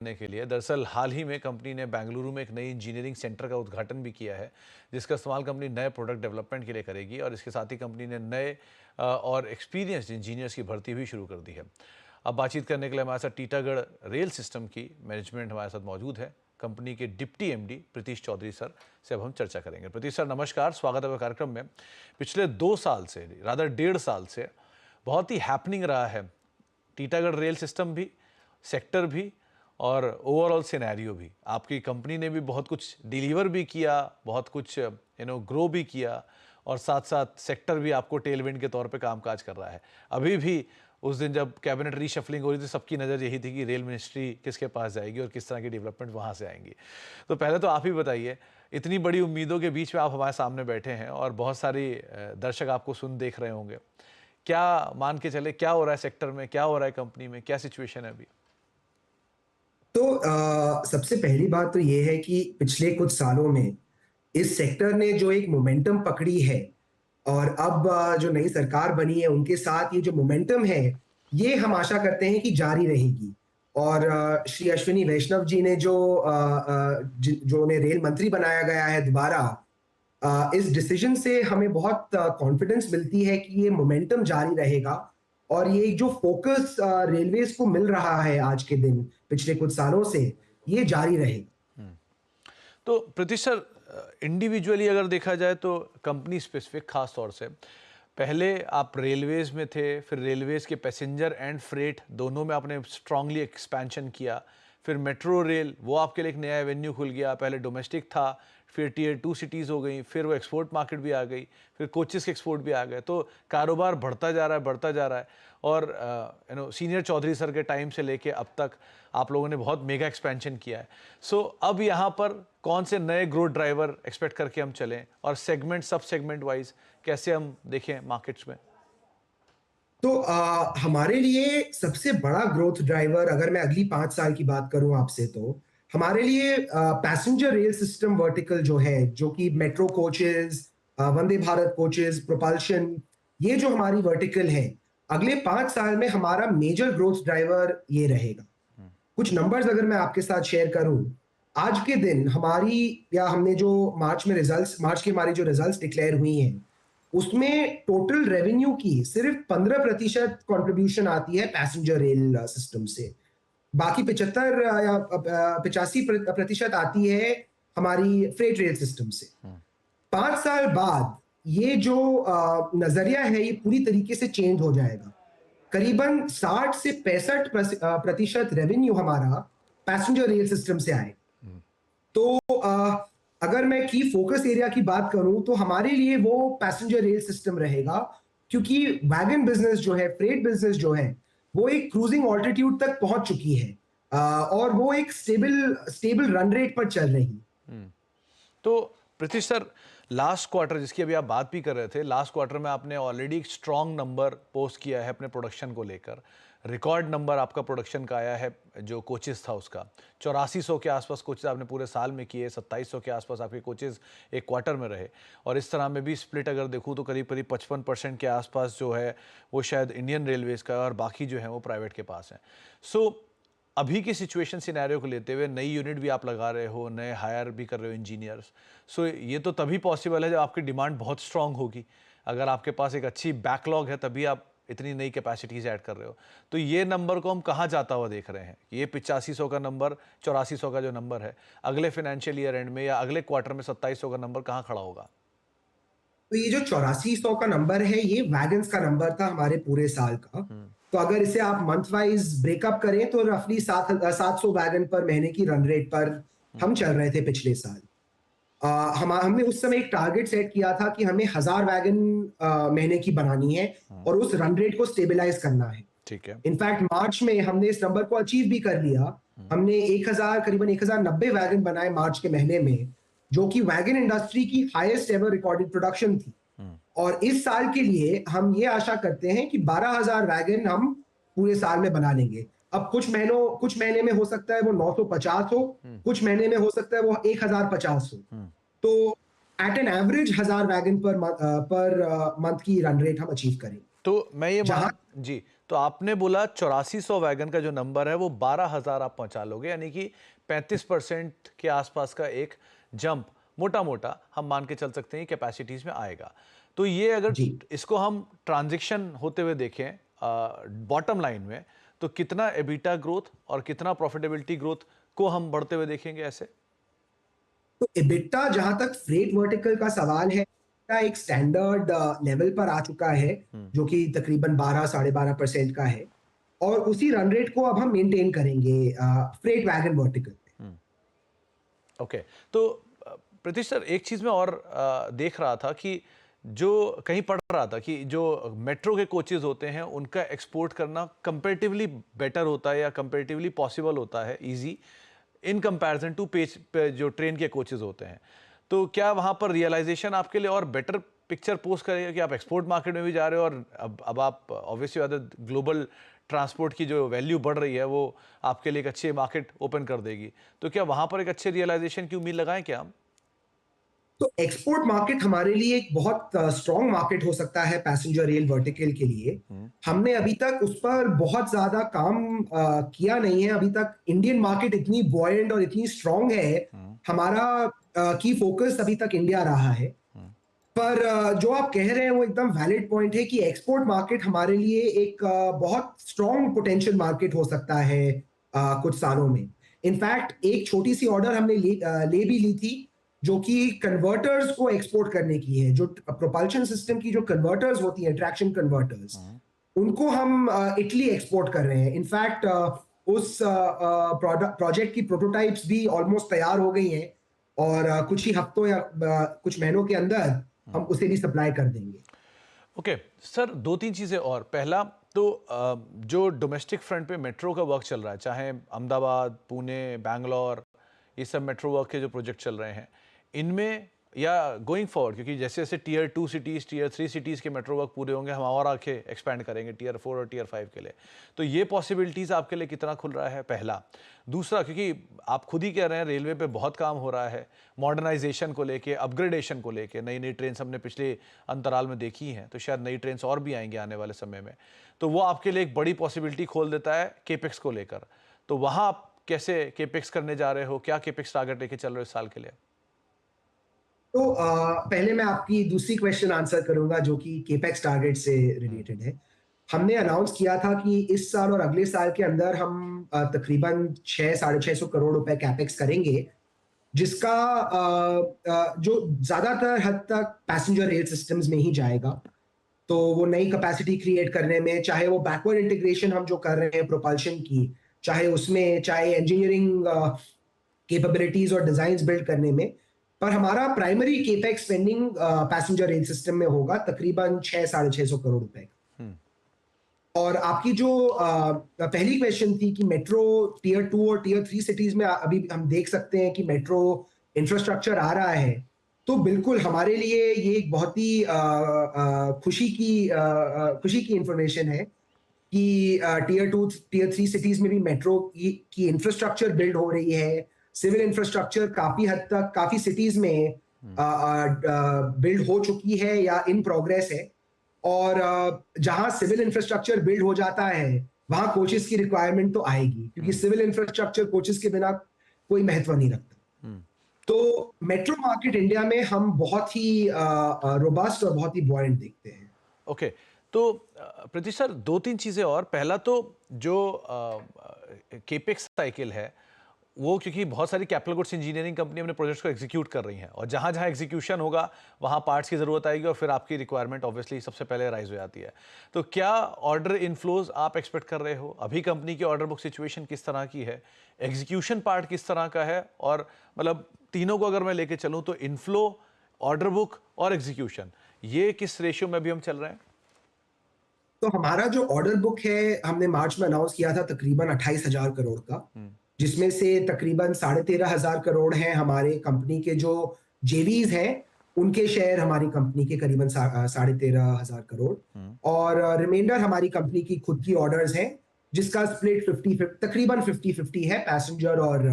करने के लिए दरअसल हाल ही में कंपनी ने बेंगलुरु में एक नई इंजीनियरिंग सेंटर का उद्घाटन भी किया है, जिसका इस्तेमाल कंपनी नए प्रोडक्ट डेवलपमेंट के लिए करेगी और इसके साथ ही कंपनी ने नए और एक्सपीरियंस्ड इंजीनियर्स की भर्ती भी शुरू कर दी है। अब बातचीत करने के लिए हमारे साथ टीटागढ़ रेल सिस्टम की मैनेजमेंट हमारे साथ मौजूद है। कंपनी के deputy MD Pritish Chaudhary sir से अब हम चर्चा करेंगे। प्रीतिश सर नमस्कार, स्वागत है कार्यक्रम में। पिछले 2 साल से, रादर 1.5 साल से बहुत ही हैपनिंग रहा है टीटागढ़ रेल सिस्टम भी, सेक्टर भी और ओवरऑल सिनेरियो भी। आपकी कंपनी ने भी बहुत कुछ डिलीवर भी किया, बहुत कुछ ग्रो भी किया और साथ साथ सेक्टर भी आपको टेलविंड के तौर पे कामकाज कर रहा है। अभी भी उस दिन जब कैबिनेट रीशफलिंग हो रही थी, सबकी नज़र यही थी कि रेल मिनिस्ट्री किसके पास जाएगी और किस तरह की डेवलपमेंट वहाँ से आएंगी। तो पहले तो आप ही बताइए, इतनी बड़ी उम्मीदों के बीच में आप हमारे सामने बैठे हैं और बहुत सारी दर्शक आपको सुन देख रहे होंगे। क्या मान के चले, क्या हो रहा है सेक्टर में, क्या हो रहा है कंपनी में, क्या सिचुएशन है अभी? तो सबसे पहली बात तो ये है कि पिछले कुछ सालों में इस सेक्टर ने जो एक मोमेंटम पकड़ी है और अब जो नई सरकार बनी है उनके साथ ये जो मोमेंटम है, ये हम आशा करते हैं कि जारी रहेगी। और श्री अश्विनी वैष्णव जी ने जो उन्हें रेल मंत्री बनाया गया है दोबारा, इस डिसीजन से हमें बहुत कॉन्फिडेंस मिलती है कि ये मोमेंटम जारी रहेगा और ये जो फोकस रेलवेज को मिल रहा है आज के दिन पिछले कुछ सालों से, ये जारी रहेगा। तो प्रीतिश सर, इंडिविजुअली अगर देखा जाए तो कंपनी स्पेसिफिक खास तौर से पहले आप रेलवेज में थे, फिर रेलवेज के पैसेंजर एंड फ्रेट दोनों में आपने स्ट्रांगली एक्सपेंशन किया। फिर मेट्रो रेल, वो आपके लिए एक नया एवेन्यू खुल गया। पहले डोमेस्टिक था, फिर टीयर 2 सिटीज़ हो गई, फिर वो एक्सपोर्ट मार्केट भी आ गई, फिर कोचेस के एक्सपोर्ट भी आ गए। तो कारोबार बढ़ता जा रहा है, बढ़ता जा रहा है। और सीनियर चौधरी सर के टाइम से लेके अब तक आप लोगों ने बहुत मेगा एक्सपेंशन किया है। सो अब यहाँ पर कौन से नए ग्रोथ ड्राइवर एक्सपेक्ट करके हम चलें और सेगमेंट सब सेगमेंट वाइज कैसे हम देखें मार्केट्स में? तो हमारे लिए सबसे बड़ा ग्रोथ ड्राइवर, अगर मैं अगली 5 साल की बात करूं आपसे, तो हमारे लिए पैसेंजर रेल सिस्टम वर्टिकल जो है, जो कि metro coaches, Vande Bharat coaches, propulsion, ये जो हमारी वर्टिकल है, अगले 5 साल में हमारा मेजर ग्रोथ ड्राइवर ये रहेगा। कुछ नंबर्स अगर मैं आपके साथ शेयर करूं, आज के दिन हमारी या हमने जो मार्च की हमारी जो रिजल्ट्स डिक्लेयर हुई हैं, उसमें टोटल रेवेन्यू की सिर्फ 15% कंट्रीब्यूशन आती है पैसेंजर रेल सिस्टम से। बाकी 75 या 85% आती है हमारी फ्रेट रेल सिस्टम से। 5 साल बाद ये जो नजरिया है, ये पूरी तरीके से चेंज हो जाएगा। करीबन 60 से 65% रेवेन्यू हमारा पैसेंजर रेल सिस्टम से आएगा। तो अगर मैं की फोकस एरिया की बात करूं, तो हमारे लिए वो पैसेंजर रेल सिस्टम रहेगा, क्योंकि वैगन बिजनेस जो है, फ्रेट बिजनेस जो है, वो एक क्रूजिंग ऑल्टीट्यूड तक पहुंच चुकी है और वो एक स्टेबल स्टेबल रन रेट पर चल रही है। तो प्रीतिश सर, लास्ट क्वार्टर जिसकी अभी आप बात भी कर रहे थे, लास्ट क्वार्टर में आपने ऑलरेडी एक स्ट्रॉन्ग नंबर पोस्ट किया है अपने प्रोडक्शन को लेकर। रिकॉर्ड नंबर आपका प्रोडक्शन का आया है, जो कोचेस था उसका 8400 के आसपास कोचेस आपने पूरे साल में किए, 2700 के आसपास आपके कोचेस एक क्वार्टर में रहे। और इस तरह में भी स्प्लिट अगर देखूँ तो करीब करीब 55% के आसपास जो है वो शायद इंडियन रेलवेज़ का है और बाकी जो है वो प्राइवेट के पास है। सो अभी की सिचुएशन सिनेरियो को लेते हुए नई यूनिट भी आप लगा रहे हो, नए हायर भी कर रहे हो इंजीनियर्स। सो ये तो तभी पॉसिबल है जब आपकी डिमांड बहुत स्ट्रांग होगी। अगर आपके पास एक अच्छी बैकलॉग है तभी आप इतनी नई कैपेसिटीज ऐड कर रहे हो। तो ये नंबर को हम कहाँ जाता हुआ देख रहे हैं? ये 8500 का नंबर, 8400 का जो नंबर है, अगले फाइनेंशियल ईयर एंड में या अगले क्वार्टर में 2700 का नंबर कहाँ खड़ा होगा? तो ये जो 8400 का नंबर है, ये वैगन्स का नंबर था हमारे पूरे साल का। तो अगर इसे आप मंथ वाइज ब्रेकअप करें, तो रफली 700 वैगन पर महीने की रन रेट पर हम चल रहे थे पिछले साल। हमने उस समय एक टारगेट सेट किया था कि हमें 1000 वैगन महीने की बनानी है और उस रन रेट को स्टेबलाइज करना है। ठीक है। इनफैक्ट मार्च में हमने इस नंबर को अचीव भी कर लिया। हमने 1000 करीबन 1090 वैगन बनाए मार्च के महीने में, जो कि वैगन इंडस्ट्री की हाईएस्ट एवर रिकॉर्डेड प्रोडक्शन थी। और इस साल के लिए हम ये आशा करते हैं कि 12000 वैगन हम पूरे साल में बना लेंगे। अब कुछ महीने में हो सकता है वो 950 हो, कुछ महीने में हो सकता है वो 1050 हो। तो at an average 1000 wagon per month की रन रेट हम अचीव करेंगे। तो मैं ये जहां मान जी, तो आपने बोला 8400 वैगन का जो नंबर है वो 12,000 आप पहुंचा लोगे, यानी कि 35% के आसपास का एक जंप मोटा मोटा हम मान के चल सकते हैं कैपेसिटीज में आएगा। तो ये अगर जी। इसको हम ट्रांजैक्शन होते हुए देखें बॉटम लाइन में, तो कितना एबिटा ग्रोथ और कितना प्रॉफिटेबिलिटी ग्रोथ को हम बढ़ते हुए देखेंगे ऐसे? तो EBITDA जहां तक फ्रेट वर्टिकल का सवाल है, का एक स्टैंडर्ड लेवल पर आ चुका है, जो कि तकरीबन 12 साढ़े 12% का है, और उसी रन रेट को अब हम मेंटेन करेंगे फ्रेट वैगन वर्टिकल पे। ओके। तो प्रतीश सर, एक चीज़ मैं और देख रहा था कि जो कहीं पढ़ रहा था कि जो मेट्रो के कोचेज़ होते हैं उनका एक्सपोर्ट करना कंपैरेटिवली बेटर होता है या कंपैरेटिवली पॉसिबल होता है, easy in comparison to page पे जो ट्रेन के कोचेज़ होते हैं। तो क्या वहाँ पर रियलाइज़ेशन आपके लिए और बेटर पिक्चर पोस्ट करेगा कि आप एक्सपोर्ट मार्केट में भी जा रहे हो और अब आप ऑब्वियसली अदर ग्लोबल ट्रांसपोर्ट की जो वैल्यू बढ़ रही है वो आपके लिए एक अच्छे मार्केट ओपन कर देगी। तो क्या वहाँ पर एक अच्छे रियलाइज़ेशन की उम्मीद लगाएँ क्या हम? तो एक्सपोर्ट मार्केट हमारे लिए एक बहुत स्ट्रॉन्ग मार्केट हो सकता है पैसेंजर रेल वर्टिकल के लिए। हमने अभी तक उस पर बहुत ज्यादा काम किया नहीं है। अभी तक इंडियन मार्केट इतनी बॉयंट और इतनी स्ट्रॉन्ग है, हमारा की फोकस अभी तक इंडिया रहा है। पर जो आप कह रहे हैं वो एकदम वैलिड पॉइंट है कि एक्सपोर्ट मार्केट हमारे लिए एक बहुत स्ट्रॉन्ग पोटेंशियल मार्केट हो सकता है कुछ सालों में। इनफैक्ट एक छोटी सी ऑर्डर हमने ले भी ली थी, जो कि कन्वर्टर्स को एक्सपोर्ट करने की है। जो प्रोपल्शन सिस्टम की जो कन्वर्टर्स होती हैं, ट्रैक्शन कन्वर्टर्स, उनको हम इटली एक्सपोर्ट कर रहे हैं। इनफैक्ट उस प्रोजेक्ट की प्रोटोटाइप्स भी ऑलमोस्ट तैयार हो गई हैं, और कुछ ही हफ्तों या कुछ महीनों के अंदर हम उसे भी सप्लाई कर देंगे। ओके सर, दो तीन चीज़ें और। पहला तो जो डोमेस्टिक फ्रंट पे मेट्रो का वर्क चल रहा है, चाहे अहमदाबाद, पुणे, बैंगलोर, ये सब मेट्रो वर्क के जो प्रोजेक्ट चल रहे हैं, इनमें या गोइंग फॉरवर्ड, क्योंकि जैसे जैसे टीयर 2 सिटीज़, टीयर 3 सिटीज़ के मेट्रो वर्क पूरे होंगे, हम और आके एक्सपैंड करेंगे टीयर 4 और टीयर 5 के लिए। तो ये पॉसिबिलिटीज़ आपके लिए कितना खुल रहा है, पहला। दूसरा, क्योंकि आप खुद ही कह रहे हैं रेलवे पे बहुत काम हो रहा है मॉडर्नाइजेशन को लेके, अपग्रेडेशन को लेके, नई नई ट्रेन हमने पिछले अंतराल में देखी हैं, तो शायद नई ट्रेन और भी आएंगी आने वाले समय में। तो वो आपके लिए एक बड़ी पॉसिबिलिटी खोल देता है केपेक्स को लेकर। तो वहाँ आप कैसे केपेक्स करने जा रहे हो, क्या केपेक्स टारगेट लेके चल रहे हो इस साल के लिए? तो पहले मैं आपकी दूसरी क्वेश्चन आंसर करूंगा, जो कि केपेक्स टारगेट से रिलेटेड है। हमने अनाउंस किया था कि इस साल और अगले साल के अंदर हम तकरीबन 6 साढ़े 600 करोड़ रुपए कैपेक्स करेंगे, जिसका जो ज्यादातर हद तक पैसेंजर रेल सिस्टम्स में ही जाएगा। तो वो नई कैपेसिटी क्रिएट करने में, चाहे वो बैकवर्ड इंटीग्रेशन हम जो कर रहे हैं प्रोपल्शन की, चाहे उसमें, चाहे इंजीनियरिंग कैपेबिलिटीज और डिजाइन बिल्ड करने में, पर हमारा primary capex spending passenger rail system में होगा तकरीबन 6 साढ़े 600 करोड़ रुपए। और आपकी जो पहली क्वेश्चन थी कि मेट्रो टीयर 2 और टीयर 3 सिटीज में अभी हम देख सकते हैं कि मेट्रो इंफ्रास्ट्रक्चर आ रहा है, तो बिल्कुल हमारे लिए ये एक बहुत ही खुशी की इंफॉर्मेशन है कि टीयर 2 टीयर 3 सिटीज में भी मेट्रो की इंफ्रास्ट्रक्चर बिल्ड हो रही है। सिविल इंफ्रास्ट्रक्चर काफी हद तक काफी सिटीज में बिल्ड हो चुकी है या इन प्रोग्रेस है। और जहां सिविल इंफ्रास्ट्रक्चर बिल्ड हो जाता है, वहां कोचेस की रिक्वायरमेंट तो आएगी, क्योंकि सिविल इंफ्रास्ट्रक्चर कोचेस के बिना कोई महत्व नहीं रखता। तो मेट्रो मार्केट इंडिया में हम बहुत ही रोबस्ट और बहुत ही बॉयंट देखते हैं। ओके। तो प्रतीश सर, दो तीन चीज़ें और। पहला तो जो केपेक्स साइकिल है वो, क्योंकि बहुत सारी कैपिटल गुड्स इंजीनियरिंग कंपनी अपने प्रोजेक्ट्स को एग्जीक्यूट कर रही हैं, और जहाँ जहाँ एग्जीक्यूशन होगा वहाँ पार्ट्स की ज़रूरत आएगी और फिर आपकी रिक्वायरमेंट ऑब्वियसली सबसे पहले राइज हो जाती है। तो क्या ऑर्डर इनफ्लोज आप एक्सपेक्ट कर रहे हो? अभी कंपनी की ऑर्डर बुक सिचुएशन किस तरह की है, एग्जीक्यूशन पार्ट किस तरह का है, और मतलब तीनों को अगर मैं लेके चलूँ तो इनफ्लो, ऑर्डर बुक और एग्जीक्यूशन, ये किस रेशियो में अभी हम चल रहे हैं? तो हमारा जो ऑर्डर बुक है, हमने मार्च में अनाउंस किया था तकरीबन 28,000 करोड़ का, जिसमें से तकरीबन 13,500 करोड़ हैं हमारे कंपनी के जो जेवीज हैं, उनके शेयर हमारी कंपनी के करीबन 13,500 करोड़, और रिमाइंडर हमारी कंपनी की खुद की ऑर्डर्स हैं, जिसका स्प्लिट 50 तकरीबन 50-50 है पैसेंजर और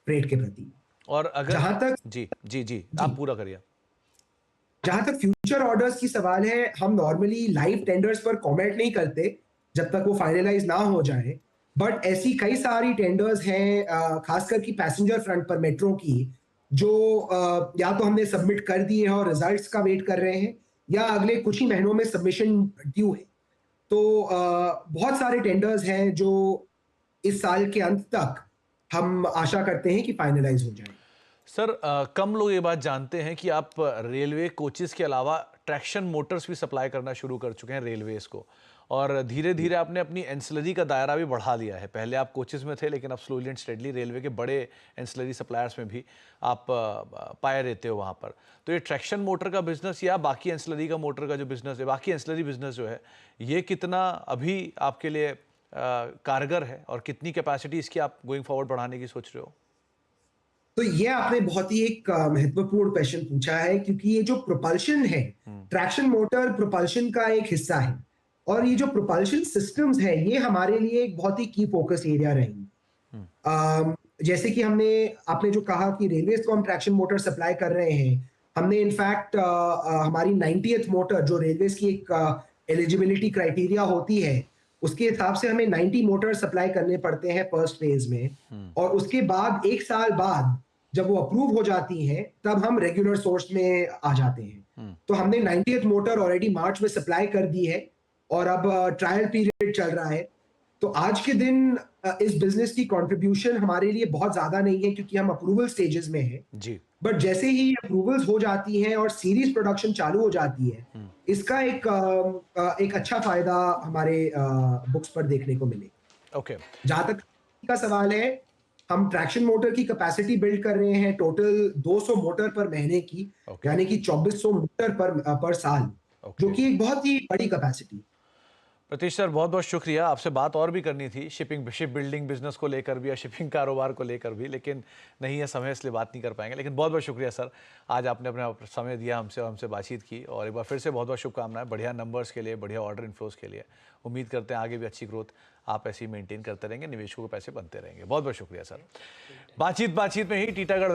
फ्रेट के प्रति। और अगर जहां तक जी जी जी, जी आप पूरा करिए। जहां तक फ्यूचर ऑर्डर्स की सवाल है, हम नॉर्मली लाइव टेंडर्स पर कमेंट नहीं करते, जब तक वो फाइनलाइज ना हो जाए। बट ऐसी कई सारी टेंडर्स हैं, खासकर की पैसेंजर फ्रंट पर मेट्रो की, जो या तो हमने सबमिट कर दिए हैं और रिजल्ट्स का वेट कर रहे हैं, या अगले कुछ ही महीनों में सबमिशन ड्यू है। तो बहुत सारे टेंडर्स हैं जो इस साल के अंत तक हम आशा करते हैं कि फाइनलाइज हो जाएं। सर, कम लोग ये बात जानते हैं कि आप रेलवे कोचेस के अलावा ट्रैक्शन मोटर्स भी सप्लाई करना शुरू कर चुके हैं रेलवेज को, और धीरे धीरे आपने अपनी एंसिलरी का दायरा भी बढ़ा लिया है। पहले आप कोचेस में थे, लेकिन अब स्लोली एंड स्टेडली रेलवे के बड़े एंसिलरी सप्लायर्स में भी आप पाए रहते हो वहाँ पर। तो ये ट्रैक्शन मोटर का बिजनेस या बाकी एंसिलरी का मोटर का जो बिजनेस है, बाकी एंसिलरी बिजनेस जो है, ये कितना अभी आपके लिए कारगर है, और कितनी कैपेसिटी इसकी आप गोइंग फॉरवर्ड बढ़ाने की सोच रहे हो? तो ये आपने बहुत ही एक महत्वपूर्ण क्वेश्चन पूछा है, क्योंकि ये जो प्रोपल्शन है, ट्रैक्शन मोटर प्रोपल्शन का एक हिस्सा है, और ये जो प्रोपल्शन सिस्टम्स है, ये हमारे लिए एक बहुत ही की फोकस एरिया रहेंगी। जैसे कि हमने आपने जो कहा कि रेलवेज को हम ट्रैक्शन मोटर सप्लाई कर रहे हैं, हमने इनफैक्ट हमारी 90th मोटर, जो रेलवेज की एक एलिजिबिलिटी क्राइटेरिया होती है, उसके हिसाब से हमें 90 मोटर सप्लाई करने पड़ते हैं फर्स्ट फेज में, और उसके बाद 1 साल बाद जब वो अप्रूव हो जाती हैं, तब हम रेगुलर सोर्स में आ जाते हैं। तो हमने 90th मोटर ऑलरेडी मार्च में सप्लाई कर दी है, और अब ट्रायल पीरियड चल रहा है। तो आज के दिन इस बिजनेस की कंट्रीब्यूशन हमारे लिए बहुत ज्यादा नहीं है, क्योंकि हम अप्रूवल स्टेजेस में हैं। जी। बट जैसे ही अप्रूवल्स हो जाती हैं और सीरीज प्रोडक्शन चालू हो जाती है, इसका एक अच्छा फायदा हमारे बुक्स पर देखने को मिलेगा। ओके। जहां तक का सवाल है, हम ट्रैक्शन मोटर की कैपेसिटी बिल्ड कर रहे हैं टोटल 200 मोटर पर महीने की, ओके। यानी कि 2400 मोटर पर साल, जो ओके। कि एक बहुत ही बड़ी कैपेसिटी। प्रतीश सर, बहुत बहुत शुक्रिया। आपसे बात और भी करनी थी, शिप बिल्डिंग बिजनेस को लेकर भी, या शिपिंग कारोबार को लेकर भी, लेकिन नहीं है समय, इसलिए बात नहीं कर पाएंगे। लेकिन बहुत बहुत शुक्रिया सर, आज आपने अपना समय दिया हमसे और हमसे बातचीत की। और एक बार फिर से बहुत बहुत शुभकामनाएं बढ़िया नंबर्स के लिए, बढ़िया ऑर्डर इन्फ्लोज के लिए। उम्मीद करते हैं आगे भी अच्छी ग्रोथ आप ऐसी मेंटेन करते रहेंगे, निवेशकों के पैसे बनते रहेंगे। बहुत बहुत शुक्रिया सर। बातचीत में ही टीटागढ़